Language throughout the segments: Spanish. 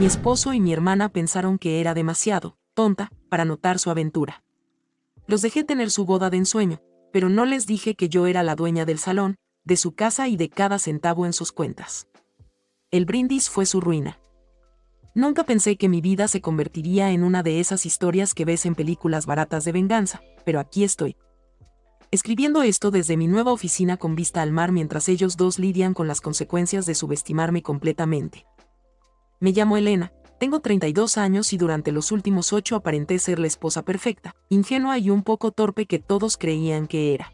Mi esposo y mi hermana pensaron que era demasiado tonta para notar su aventura. Los dejé tener su boda de ensueño, pero no les dije que yo era la dueña del salón, de su casa y de cada centavo en sus cuentas. El brindis fue su ruina. Nunca pensé que mi vida se convertiría en una de esas historias que ves en películas baratas de venganza, pero aquí estoy. Escribiendo esto desde mi nueva oficina con vista al mar mientras ellos dos lidian con las consecuencias de subestimarme completamente. Me llamo Elena, tengo 32 años y durante los últimos 8 aparenté ser la esposa perfecta, ingenua y un poco torpe que todos creían que era.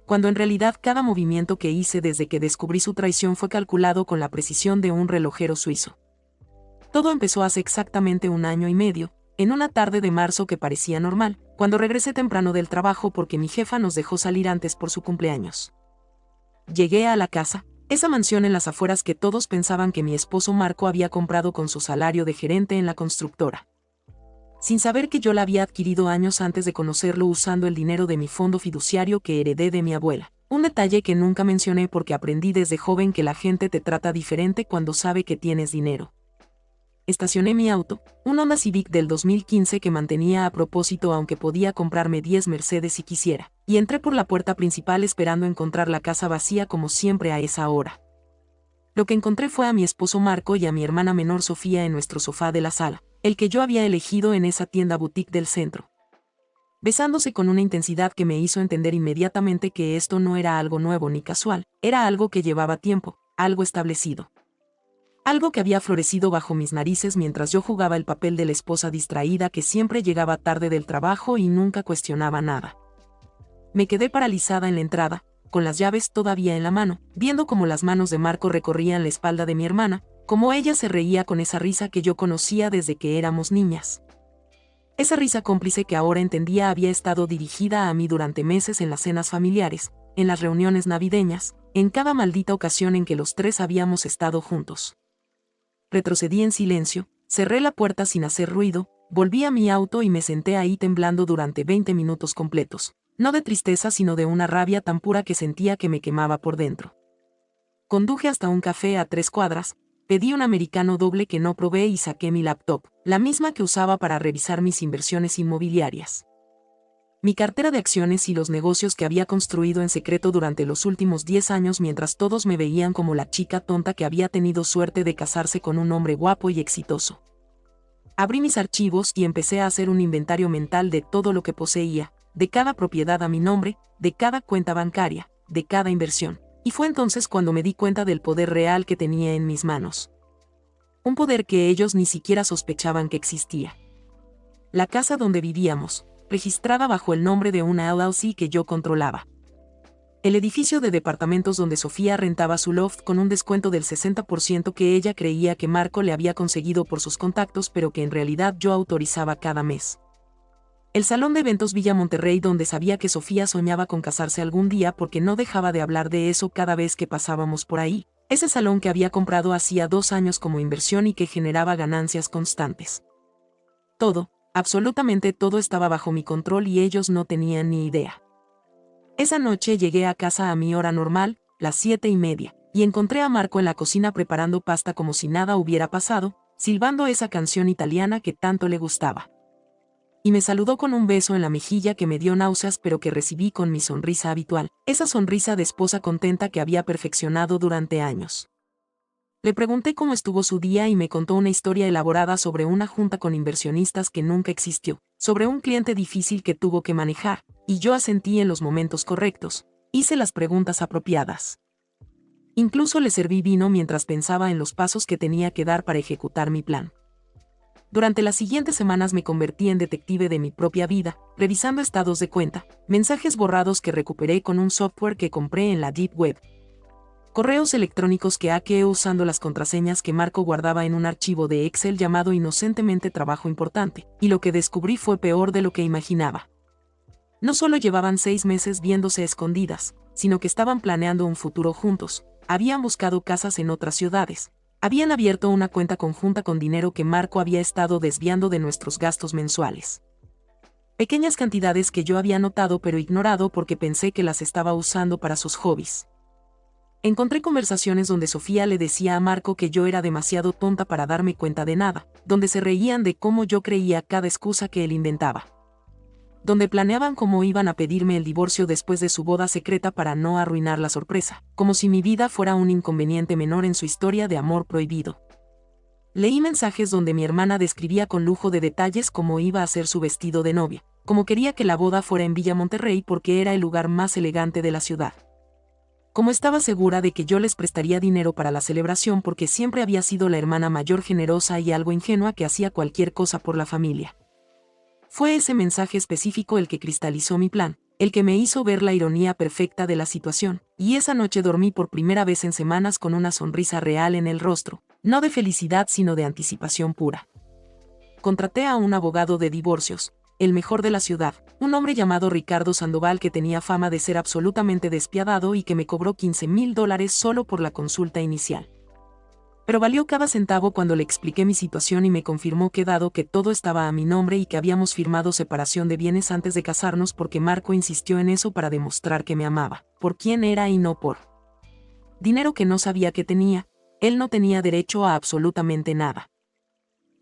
Cuando en realidad cada movimiento que hice desde que descubrí su traición fue calculado con la precisión de un relojero suizo. Todo empezó hace exactamente 1 año y medio, en una tarde de marzo que parecía normal, cuando regresé temprano del trabajo porque mi jefa nos dejó salir antes por su cumpleaños. Llegué a la casa, esa mansión en las afueras que todos pensaban que mi esposo Marco había comprado con su salario de gerente en la constructora. Sin saber que yo la había adquirido años antes de conocerlo usando el dinero de mi fondo fiduciario que heredé de mi abuela. Un detalle que nunca mencioné porque aprendí desde joven que la gente te trata diferente cuando sabe que tienes dinero. Estacioné mi auto, un Honda Civic del 2015 que mantenía a propósito aunque podía comprarme 10 Mercedes si quisiera, y entré por la puerta principal esperando encontrar la casa vacía como siempre a esa hora. Lo que encontré fue a mi esposo Marco y a mi hermana menor Sofía en nuestro sofá de la sala, el que yo había elegido en esa tienda boutique del centro. Besándose con una intensidad que me hizo entender inmediatamente que esto no era algo nuevo ni casual, era algo que llevaba tiempo, algo establecido. Algo que había florecido bajo mis narices mientras yo jugaba el papel de la esposa distraída que siempre llegaba tarde del trabajo y nunca cuestionaba nada. Me quedé paralizada en la entrada, con las llaves todavía en la mano, viendo cómo las manos de Marco recorrían la espalda de mi hermana, cómo ella se reía con esa risa que yo conocía desde que éramos niñas. Esa risa cómplice que ahora entendía había estado dirigida a mí durante meses en las cenas familiares, en las reuniones navideñas, en cada maldita ocasión en que los tres habíamos estado juntos. Retrocedí en silencio, cerré la puerta sin hacer ruido, volví a mi auto y me senté ahí temblando durante 20 minutos completos, no de tristeza sino de una rabia tan pura que sentía que me quemaba por dentro. Conduje hasta un café a 3 cuadras, pedí un americano doble que no probé y saqué mi laptop, la misma que usaba para revisar mis inversiones inmobiliarias. Mi cartera de acciones y los negocios que había construido en secreto durante los últimos 10 años mientras todos me veían como la chica tonta que había tenido suerte de casarse con un hombre guapo y exitoso. Abrí mis archivos y empecé a hacer un inventario mental de todo lo que poseía, de cada propiedad a mi nombre, de cada cuenta bancaria, de cada inversión. Y fue entonces cuando me di cuenta del poder real que tenía en mis manos. Un poder que ellos ni siquiera sospechaban que existía. La casa donde vivíamos, registrada bajo el nombre de una LLC que yo controlaba. El edificio de departamentos donde Sofía rentaba su loft con un descuento del 60% que ella creía que Marco le había conseguido por sus contactos pero que en realidad yo autorizaba cada mes. El salón de eventos Villa Monterrey donde sabía que Sofía soñaba con casarse algún día porque no dejaba de hablar de eso cada vez que pasábamos por ahí. Ese salón que había comprado hacía 2 años como inversión y que generaba ganancias constantes. Todo, absolutamente todo estaba bajo mi control y ellos no tenían ni idea. Esa noche llegué a casa a mi hora normal, las 7:30, y encontré a Marco en la cocina preparando pasta como si nada hubiera pasado, silbando esa canción italiana que tanto le gustaba. Y me saludó con un beso en la mejilla que me dio náuseas pero que recibí con mi sonrisa habitual, esa sonrisa de esposa contenta que había perfeccionado durante años. Le pregunté cómo estuvo su día y me contó una historia elaborada sobre una junta con inversionistas que nunca existió, sobre un cliente difícil que tuvo que manejar, y yo asentí en los momentos correctos, hice las preguntas apropiadas. Incluso le serví vino mientras pensaba en los pasos que tenía que dar para ejecutar mi plan. Durante las siguientes semanas me convertí en detective de mi propia vida, revisando estados de cuenta, mensajes borrados que recuperé con un software que compré en la Deep Web, correos electrónicos que hackeé usando las contraseñas que Marco guardaba en un archivo de Excel llamado inocentemente trabajo importante, y lo que descubrí fue peor de lo que imaginaba. No solo llevaban 6 meses viéndose a escondidas, sino que estaban planeando un futuro juntos, habían buscado casas en otras ciudades, habían abierto una cuenta conjunta con dinero que Marco había estado desviando de nuestros gastos mensuales. Pequeñas cantidades que yo había notado pero ignorado porque pensé que las estaba usando para sus hobbies. Encontré conversaciones donde Sofía le decía a Marco que yo era demasiado tonta para darme cuenta de nada, donde se reían de cómo yo creía cada excusa que él inventaba, donde planeaban cómo iban a pedirme el divorcio después de su boda secreta para no arruinar la sorpresa, como si mi vida fuera un inconveniente menor en su historia de amor prohibido. Leí mensajes donde mi hermana describía con lujo de detalles cómo iba a ser su vestido de novia, cómo quería que la boda fuera en Villa Monterrey porque era el lugar más elegante de la ciudad. Como estaba segura de que yo les prestaría dinero para la celebración porque siempre había sido la hermana mayor generosa y algo ingenua que hacía cualquier cosa por la familia. Fue ese mensaje específico el que cristalizó mi plan, el que me hizo ver la ironía perfecta de la situación, y esa noche dormí por primera vez en semanas con una sonrisa real en el rostro, no de felicidad sino de anticipación pura. Contraté a un abogado de divorcios, el mejor de la ciudad, un hombre llamado Ricardo Sandoval que tenía fama de ser absolutamente despiadado y que me cobró $15,000 solo por la consulta inicial. Pero valió cada centavo cuando le expliqué mi situación y me confirmó que dado que todo estaba a mi nombre y que habíamos firmado separación de bienes antes de casarnos porque Marco insistió en eso para demostrar que me amaba, por quién era y no por dinero que no sabía que tenía, él no tenía derecho a absolutamente nada.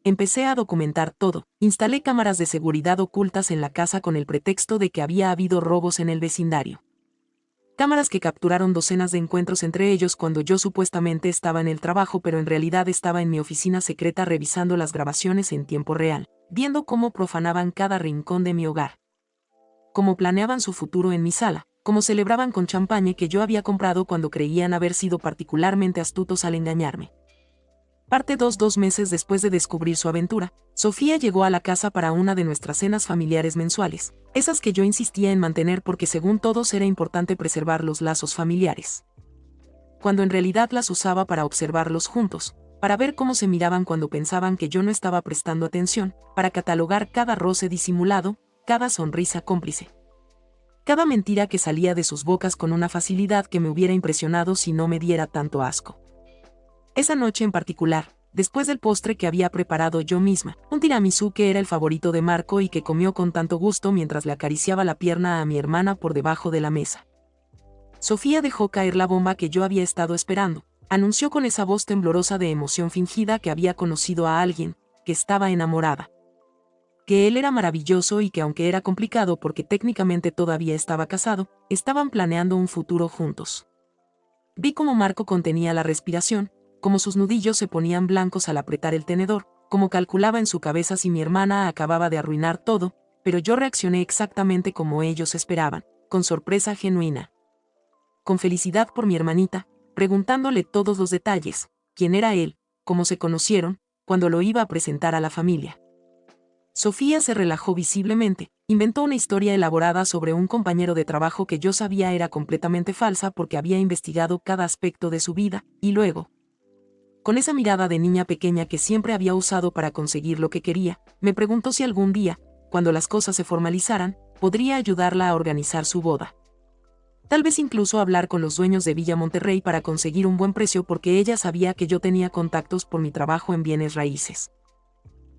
Empecé a documentar todo, instalé cámaras de seguridad ocultas en la casa con el pretexto de que había habido robos en el vecindario. Cámaras que capturaron docenas de encuentros entre ellos cuando yo supuestamente estaba en el trabajo pero en realidad estaba en mi oficina secreta revisando las grabaciones en tiempo real, viendo cómo profanaban cada rincón de mi hogar, cómo planeaban su futuro en mi sala, cómo celebraban con champaña que yo había comprado cuando creían haber sido particularmente astutos al engañarme. Parte 2 meses después de descubrir su aventura, Sofía llegó a la casa para una de nuestras cenas familiares mensuales, esas que yo insistía en mantener porque según todos era importante preservar los lazos familiares, cuando en realidad las usaba para observarlos juntos, para ver cómo se miraban cuando pensaban que yo no estaba prestando atención, para catalogar cada roce disimulado, cada sonrisa cómplice, cada mentira que salía de sus bocas con una facilidad que me hubiera impresionado si no me diera tanto asco. Esa noche en particular, después del postre que había preparado yo misma, un tiramisú que era el favorito de Marco y que comió con tanto gusto mientras le acariciaba la pierna a mi hermana por debajo de la mesa, Sofía dejó caer la bomba que yo había estado esperando, anunció con esa voz temblorosa de emoción fingida que había conocido a alguien, que estaba enamorada, que él era maravilloso y que aunque era complicado porque técnicamente todavía estaba casado, estaban planeando un futuro juntos. Vi cómo Marco contenía la respiración, como sus nudillos se ponían blancos al apretar el tenedor, como calculaba en su cabeza si mi hermana acababa de arruinar todo, pero yo reaccioné exactamente como ellos esperaban, con sorpresa genuina, con felicidad por mi hermanita, preguntándole todos los detalles, quién era él, cómo se conocieron, cuándo lo iba a presentar a la familia. Sofía se relajó visiblemente, inventó una historia elaborada sobre un compañero de trabajo que yo sabía era completamente falsa porque había investigado cada aspecto de su vida, y luego, con esa mirada de niña pequeña que siempre había usado para conseguir lo que quería, me preguntó si algún día, cuando las cosas se formalizaran, podría ayudarla a organizar su boda. Tal vez incluso hablar con los dueños de Villa Monterrey para conseguir un buen precio porque ella sabía que yo tenía contactos por mi trabajo en bienes raíces.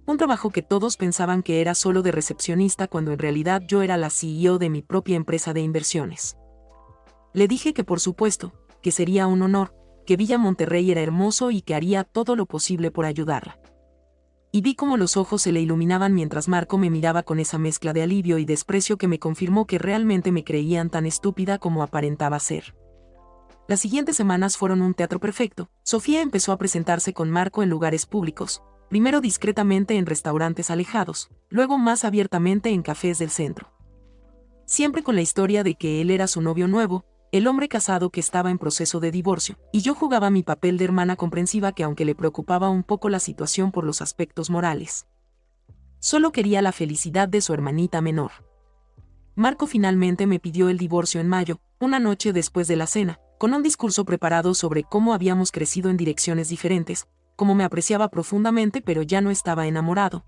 Un trabajo que todos pensaban que era solo de recepcionista cuando en realidad yo era la CEO de mi propia empresa de inversiones. Le dije que por supuesto, que sería un honor, que Villa Monterrey era hermoso y que haría todo lo posible por ayudarla. Y vi cómo los ojos se le iluminaban mientras Marco me miraba con esa mezcla de alivio y desprecio que me confirmó que realmente me creían tan estúpida como aparentaba ser. Las siguientes semanas fueron un teatro perfecto. Sofía empezó a presentarse con Marco en lugares públicos, primero discretamente en restaurantes alejados, luego más abiertamente en cafés del centro. Siempre con la historia de que él era su novio nuevo, el hombre casado que estaba en proceso de divorcio, y yo jugaba mi papel de hermana comprensiva que aunque le preocupaba un poco la situación por los aspectos morales, solo quería la felicidad de su hermanita menor. Marco finalmente me pidió el divorcio en mayo, una noche después de la cena, con un discurso preparado sobre cómo habíamos crecido en direcciones diferentes, cómo me apreciaba profundamente pero ya no estaba enamorado,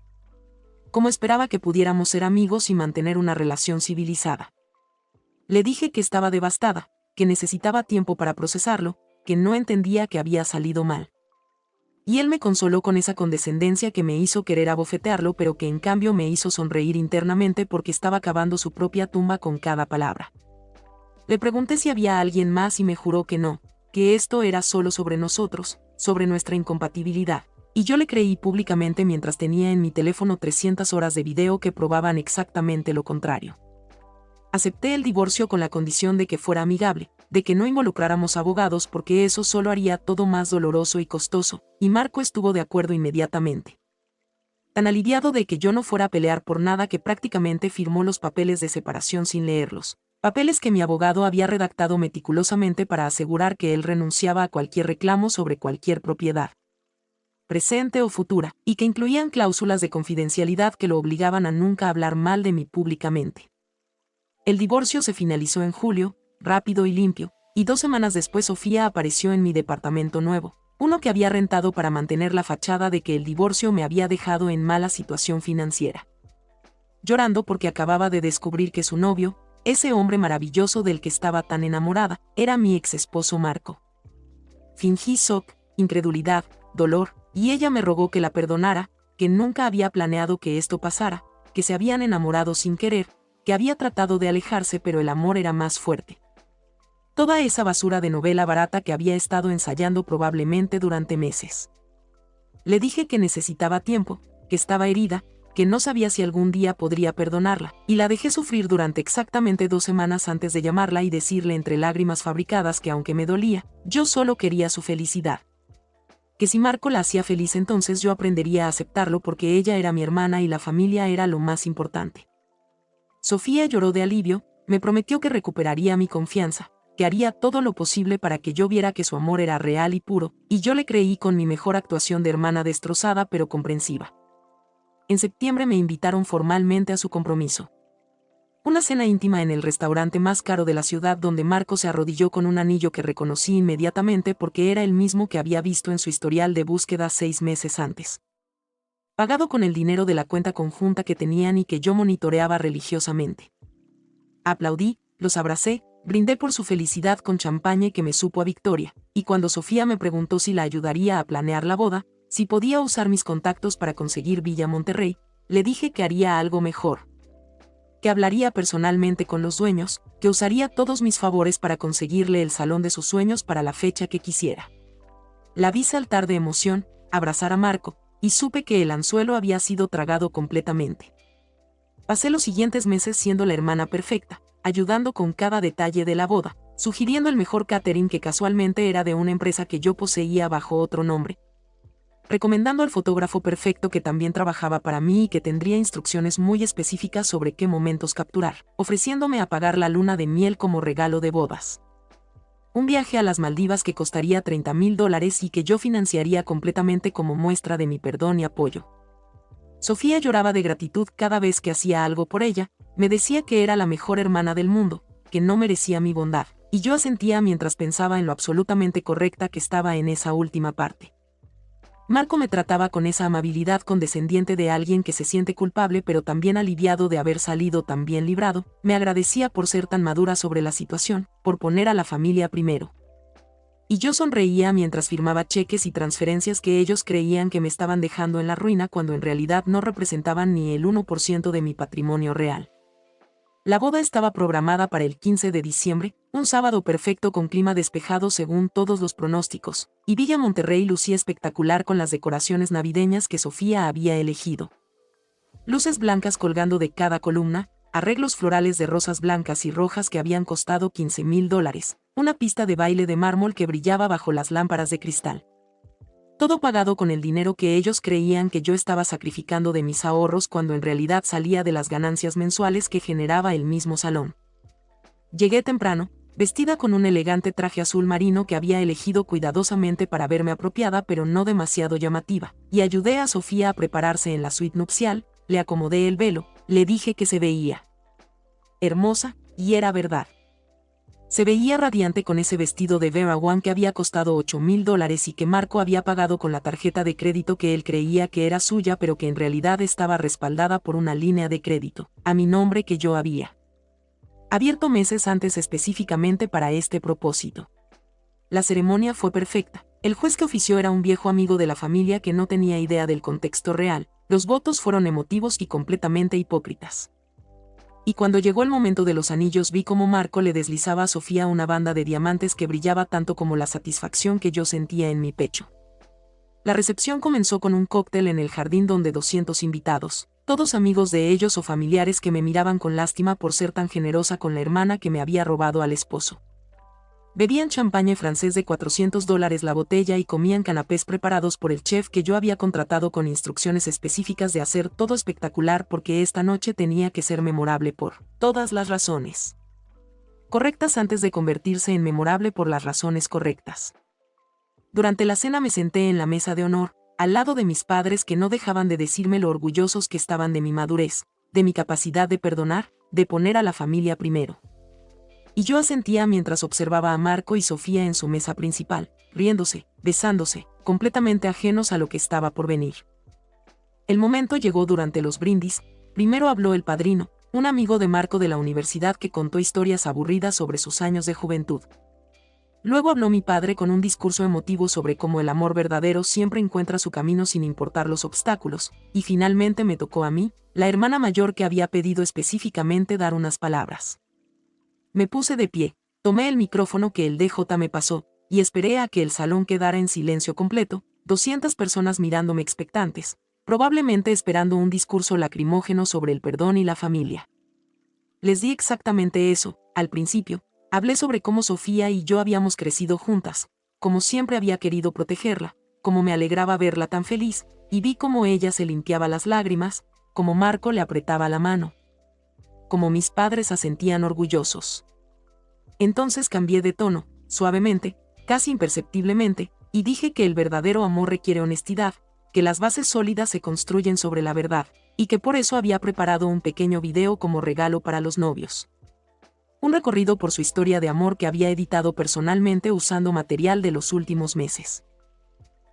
cómo esperaba que pudiéramos ser amigos y mantener una relación civilizada. Le dije que estaba devastada, que necesitaba tiempo para procesarlo, que no entendía que había salido mal. Y él me consoló con esa condescendencia que me hizo querer abofetearlo pero que en cambio me hizo sonreír internamente porque estaba cavando su propia tumba con cada palabra. Le pregunté si había alguien más y me juró que no, que esto era solo sobre nosotros, sobre nuestra incompatibilidad. Y yo le creí públicamente mientras tenía en mi teléfono 300 horas de video que probaban exactamente lo contrario. Acepté el divorcio con la condición de que fuera amigable, de que no involucráramos abogados porque eso solo haría todo más doloroso y costoso, y Marco estuvo de acuerdo inmediatamente. Tan aliviado de que yo no fuera a pelear por nada que prácticamente firmó los papeles de separación sin leerlos, papeles que mi abogado había redactado meticulosamente para asegurar que él renunciaba a cualquier reclamo sobre cualquier propiedad, presente o futura, y que incluían cláusulas de confidencialidad que lo obligaban a nunca hablar mal de mí públicamente. El divorcio se finalizó en julio, rápido y limpio, y 2 semanas después Sofía apareció en mi departamento nuevo, uno que había rentado para mantener la fachada de que el divorcio me había dejado en mala situación financiera. Llorando porque acababa de descubrir que su novio, ese hombre maravilloso del que estaba tan enamorada, era mi ex esposo Marco. Fingí shock, incredulidad, dolor, y ella me rogó que la perdonara, que nunca había planeado que esto pasara, que se habían enamorado sin querer, que había tratado de alejarse pero el amor era más fuerte. Toda esa basura de novela barata que había estado ensayando probablemente durante meses. Le dije que necesitaba tiempo, que estaba herida, que no sabía si algún día podría perdonarla, y la dejé sufrir durante exactamente 2 semanas antes de llamarla y decirle entre lágrimas fabricadas que aunque me dolía, yo solo quería su felicidad. Que si Marco la hacía feliz entonces yo aprendería a aceptarlo porque ella era mi hermana y la familia era lo más importante. Sofía lloró de alivio, me prometió que recuperaría mi confianza, que haría todo lo posible para que yo viera que su amor era real y puro, y yo le creí con mi mejor actuación de hermana destrozada pero comprensiva. En septiembre me invitaron formalmente a su compromiso. Una cena íntima en el restaurante más caro de la ciudad donde Marco se arrodilló con un anillo que reconocí inmediatamente porque era el mismo que había visto en su historial de búsqueda 6 meses antes. Pagado con el dinero de la cuenta conjunta que tenían y que yo monitoreaba religiosamente. Aplaudí, los abracé, brindé por su felicidad con champaña que me supo a victoria, y cuando Sofía me preguntó si la ayudaría a planear la boda, si podía usar mis contactos para conseguir Villa Monterrey, le dije que haría algo mejor. Que hablaría personalmente con los dueños, que usaría todos mis favores para conseguirle el salón de sus sueños para la fecha que quisiera. La vi saltar de emoción, abrazar a Marco, y supe que el anzuelo había sido tragado completamente. Pasé los siguientes meses siendo la hermana perfecta, ayudando con cada detalle de la boda, sugiriendo el mejor catering que casualmente era de una empresa que yo poseía bajo otro nombre, recomendando al fotógrafo perfecto que también trabajaba para mí y que tendría instrucciones muy específicas sobre qué momentos capturar, ofreciéndome a pagar la luna de miel como regalo de bodas. Un viaje a las Maldivas que costaría $30,000 y que yo financiaría completamente como muestra de mi perdón y apoyo. Sofía lloraba de gratitud cada vez que hacía algo por ella, me decía que era la mejor hermana del mundo, que no merecía mi bondad, y yo asentía mientras pensaba en lo absolutamente correcta que estaba en esa última parte. Marco me trataba con esa amabilidad condescendiente de alguien que se siente culpable pero también aliviado de haber salido tan bien librado, me agradecía por ser tan madura sobre la situación, por poner a la familia primero. Y yo sonreía mientras firmaba cheques y transferencias que ellos creían que me estaban dejando en la ruina cuando en realidad no representaban ni el 1% de mi patrimonio real. La boda estaba programada para el 15 de diciembre, un sábado perfecto con clima despejado según todos los pronósticos, y Villa Monterrey lucía espectacular con las decoraciones navideñas que Sofía había elegido. Luces blancas colgando de cada columna, arreglos florales de rosas blancas y rojas que habían costado $15,000, una pista de baile de mármol que brillaba bajo las lámparas de cristal. Todo pagado con el dinero que ellos creían que yo estaba sacrificando de mis ahorros cuando en realidad salía de las ganancias mensuales que generaba el mismo salón. Llegué temprano, vestida con un elegante traje azul marino que había elegido cuidadosamente para verme apropiada pero no demasiado llamativa, y ayudé a Sofía a prepararse en la suite nupcial, le acomodé el velo, le dije que se veía hermosa, y era verdad. Se veía radiante con ese vestido de Vera Wang que había costado $8,000 y que Marco había pagado con la tarjeta de crédito que él creía que era suya pero que en realidad estaba respaldada por una línea de crédito, a mi nombre que yo había abierto meses antes específicamente para este propósito. La ceremonia fue perfecta. El juez que ofició era un viejo amigo de la familia que no tenía idea del contexto real. Los votos fueron emotivos y completamente hipócritas. Y cuando llegó el momento de los anillos vi cómo Marco le deslizaba a Sofía una banda de diamantes que brillaba tanto como la satisfacción que yo sentía en mi pecho. La recepción comenzó con un cóctel en el jardín donde 200 invitados, todos amigos de ellos o familiares que me miraban con lástima por ser tan generosa con la hermana que me había robado al esposo. Bebían champaña francés de $400 la botella y comían canapés preparados por el chef que yo había contratado con instrucciones específicas de hacer todo espectacular porque esta noche tenía que ser memorable por todas las razones correctas antes de convertirse en memorable por las razones correctas. Durante la cena me senté en la mesa de honor, al lado de mis padres que no dejaban de decirme lo orgullosos que estaban de mi madurez, de mi capacidad de perdonar, de poner a la familia primero. Y yo asentía mientras observaba a Marco y Sofía en su mesa principal, riéndose, besándose, completamente ajenos a lo que estaba por venir. El momento llegó durante los brindis. Primero habló el padrino, un amigo de Marco de la universidad que contó historias aburridas sobre sus años de juventud. Luego habló mi padre con un discurso emotivo sobre cómo el amor verdadero siempre encuentra su camino sin importar los obstáculos, y finalmente me tocó a mí, la hermana mayor que había pedido específicamente dar unas palabras. Me puse de pie, tomé el micrófono que el DJ me pasó, y esperé a que el salón quedara en silencio completo, 200 personas mirándome expectantes, probablemente esperando un discurso lacrimógeno sobre el perdón y la familia. Les di exactamente eso, al principio, hablé sobre cómo Sofía y yo habíamos crecido juntas, como siempre había querido protegerla, cómo me alegraba verla tan feliz, y vi cómo ella se limpiaba las lágrimas, cómo Marco le apretaba la mano. Como mis padres asentían orgullosos. Entonces cambié de tono, suavemente, casi imperceptiblemente, y dije que el verdadero amor requiere honestidad, que las bases sólidas se construyen sobre la verdad, y que por eso había preparado un pequeño video como regalo para los novios. Un recorrido por su historia de amor que había editado personalmente usando material de los últimos meses.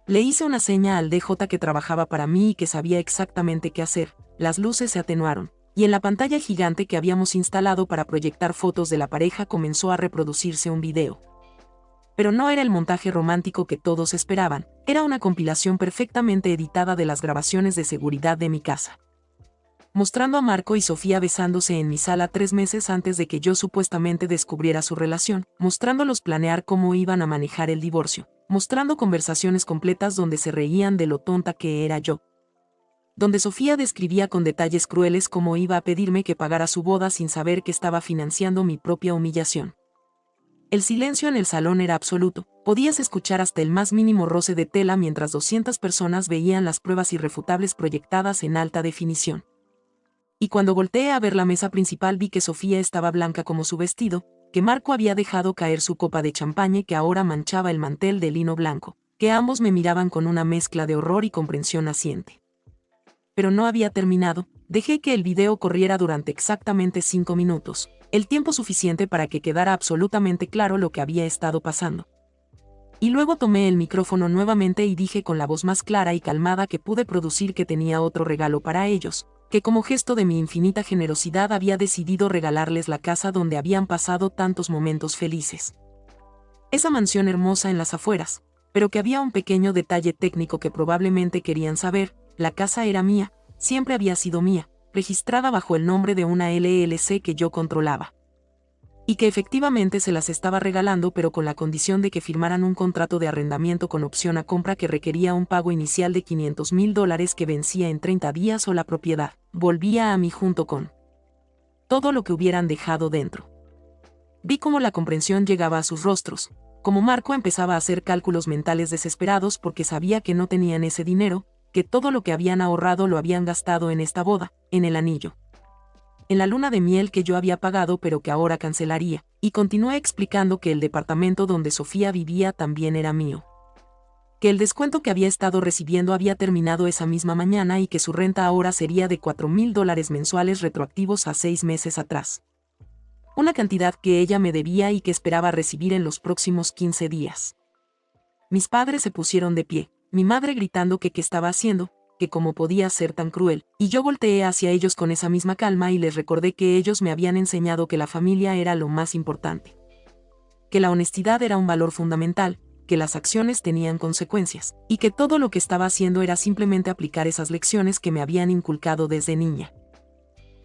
Le hice una seña al DJ que trabajaba para mí y que sabía exactamente qué hacer, las luces se atenuaron, y en la pantalla gigante que habíamos instalado para proyectar fotos de la pareja comenzó a reproducirse un video. Pero no era el montaje romántico que todos esperaban, era una compilación perfectamente editada de las grabaciones de seguridad de mi casa. Mostrando a Marco y Sofía besándose en mi sala 3 meses antes de que yo supuestamente descubriera su relación, mostrándolos planear cómo iban a manejar el divorcio, mostrando conversaciones completas donde se reían de lo tonta que era yo. Donde Sofía describía con detalles crueles cómo iba a pedirme que pagara su boda sin saber que estaba financiando mi propia humillación. El silencio en el salón era absoluto, podías escuchar hasta el más mínimo roce de tela mientras 200 personas veían las pruebas irrefutables proyectadas en alta definición. Y cuando volteé a ver la mesa principal vi que Sofía estaba blanca como su vestido, que Marco había dejado caer su copa de champaña que ahora manchaba el mantel de lino blanco, que ambos me miraban con una mezcla de horror y comprensión naciente. Pero no había terminado, dejé que el video corriera durante exactamente 5 minutos, el tiempo suficiente para que quedara absolutamente claro lo que había estado pasando. Y luego tomé el micrófono nuevamente y dije con la voz más clara y calmada que pude producir que tenía otro regalo para ellos, que como gesto de mi infinita generosidad había decidido regalarles la casa donde habían pasado tantos momentos felices. Esa mansión hermosa en las afueras, pero que había un pequeño detalle técnico que probablemente querían saber, la casa era mía, siempre había sido mía, registrada bajo el nombre de una LLC que yo controlaba. Y que efectivamente se las estaba regalando pero con la condición de que firmaran un contrato de arrendamiento con opción a compra que requería un pago inicial de $500,000 que vencía en 30 días o la propiedad volvía a mí junto con todo lo que hubieran dejado dentro. Vi cómo la comprensión llegaba a sus rostros, como Marco empezaba a hacer cálculos mentales desesperados porque sabía que no tenían ese dinero, que todo lo que habían ahorrado lo habían gastado en esta boda, en el anillo. En la luna de miel que yo había pagado pero que ahora cancelaría, y continué explicando que el departamento donde Sofía vivía también era mío. Que el descuento que había estado recibiendo había terminado esa misma mañana y que su renta ahora sería de $4,000 mensuales retroactivos a 6 meses atrás. Una cantidad que ella me debía y que esperaba recibir en los próximos 15 días. Mis padres se pusieron de pie, mi madre gritando que qué estaba haciendo, que cómo podía ser tan cruel, y yo volteé hacia ellos con esa misma calma y les recordé que ellos me habían enseñado que la familia era lo más importante. Que la honestidad era un valor fundamental, que las acciones tenían consecuencias, y que todo lo que estaba haciendo era simplemente aplicar esas lecciones que me habían inculcado desde niña.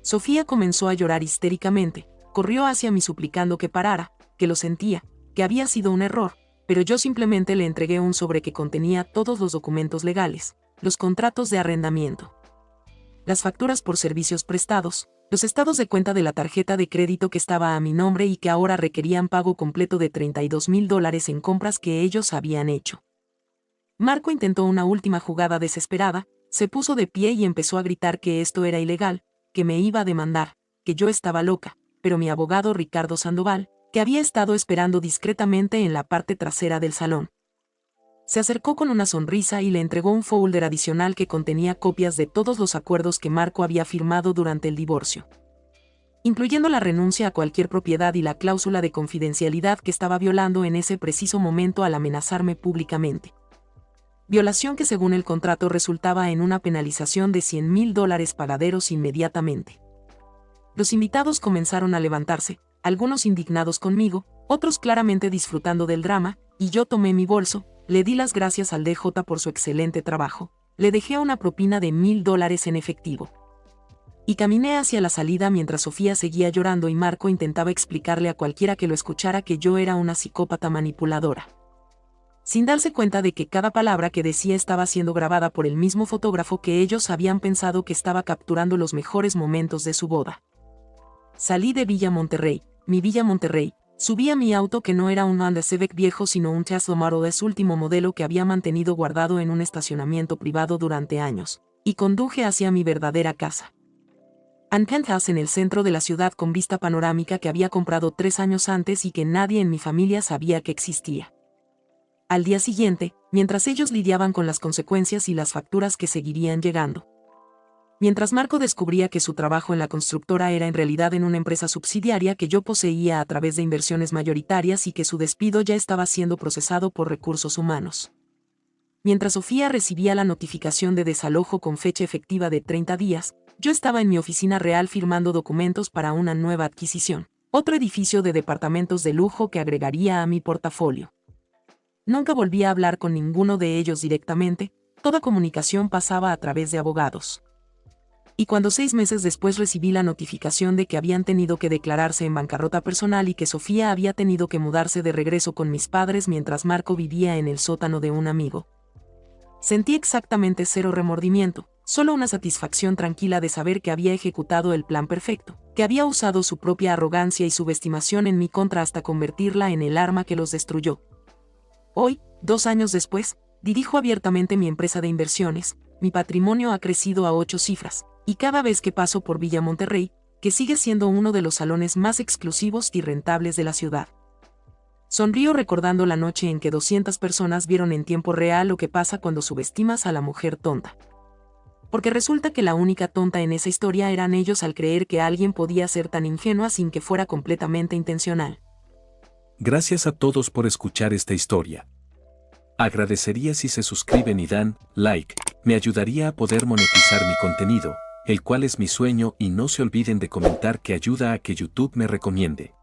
Sofía comenzó a llorar histéricamente, corrió hacia mí suplicando que parara, que lo sentía, que había sido un error, pero yo simplemente le entregué un sobre que contenía todos los documentos legales, los contratos de arrendamiento, las facturas por servicios prestados, los estados de cuenta de la tarjeta de crédito que estaba a mi nombre y que ahora requerían pago completo de $32,000 en compras que ellos habían hecho. Marco intentó una última jugada desesperada, se puso de pie y empezó a gritar que esto era ilegal, que me iba a demandar, que yo estaba loca, pero mi abogado Ricardo Sandoval, que había estado esperando discretamente en la parte trasera del salón, se acercó con una sonrisa y le entregó un folder adicional que contenía copias de todos los acuerdos que Marco había firmado durante el divorcio, incluyendo la renuncia a cualquier propiedad y la cláusula de confidencialidad que estaba violando en ese preciso momento al amenazarme públicamente. Violación que según el contrato resultaba en una penalización de $100,000 pagaderos inmediatamente. Los invitados comenzaron a levantarse, algunos indignados conmigo, otros claramente disfrutando del drama, y yo tomé mi bolso, le di las gracias al DJ por su excelente trabajo, le dejé una propina de $1,000 en efectivo. Y caminé hacia la salida mientras Sofía seguía llorando y Marco intentaba explicarle a cualquiera que lo escuchara que yo era una psicópata manipuladora, sin darse cuenta de que cada palabra que decía estaba siendo grabada por el mismo fotógrafo que ellos habían pensado que estaba capturando los mejores momentos de su boda. Salí de Villa Monterrey, mi Villa Monterrey, subí a mi auto que no era un Honda Civic viejo sino un Tesla Model S último modelo que había mantenido guardado en un estacionamiento privado durante años, y conduje hacia mi verdadera casa. Un penthouse en el centro de la ciudad con vista panorámica que había comprado 3 años antes y que nadie en mi familia sabía que existía. Al día siguiente, mientras ellos lidiaban con las consecuencias y las facturas que seguirían llegando, mientras Marco descubría que su trabajo en la constructora era en realidad en una empresa subsidiaria que yo poseía a través de inversiones mayoritarias y que su despido ya estaba siendo procesado por recursos humanos. Mientras Sofía recibía la notificación de desalojo con fecha efectiva de 30 días, yo estaba en mi oficina real firmando documentos para una nueva adquisición, otro edificio de departamentos de lujo que agregaría a mi portafolio. Nunca volví a hablar con ninguno de ellos directamente, toda comunicación pasaba a través de abogados. Y cuando 6 meses después recibí la notificación de que habían tenido que declararse en bancarrota personal y que Sofía había tenido que mudarse de regreso con mis padres mientras Marco vivía en el sótano de un amigo, sentí exactamente cero remordimiento, solo una satisfacción tranquila de saber que había ejecutado el plan perfecto, que había usado su propia arrogancia y subestimación en mi contra hasta convertirla en el arma que los destruyó. Hoy, 2 años después, dirijo abiertamente mi empresa de inversiones, mi patrimonio ha crecido a 8 cifras, y cada vez que paso por Villa Monterrey, que sigue siendo uno de los salones más exclusivos y rentables de la ciudad, sonrío recordando la noche en que 200 personas vieron en tiempo real lo que pasa cuando subestimas a la mujer tonta. Porque resulta que la única tonta en esa historia eran ellos al creer que alguien podía ser tan ingenua sin que fuera completamente intencional. Gracias a todos por escuchar esta historia. Agradecería si se suscriben y dan like, me ayudaría a poder monetizar mi contenido, el cual es mi sueño, y no se olviden de comentar que ayuda a que YouTube me recomiende.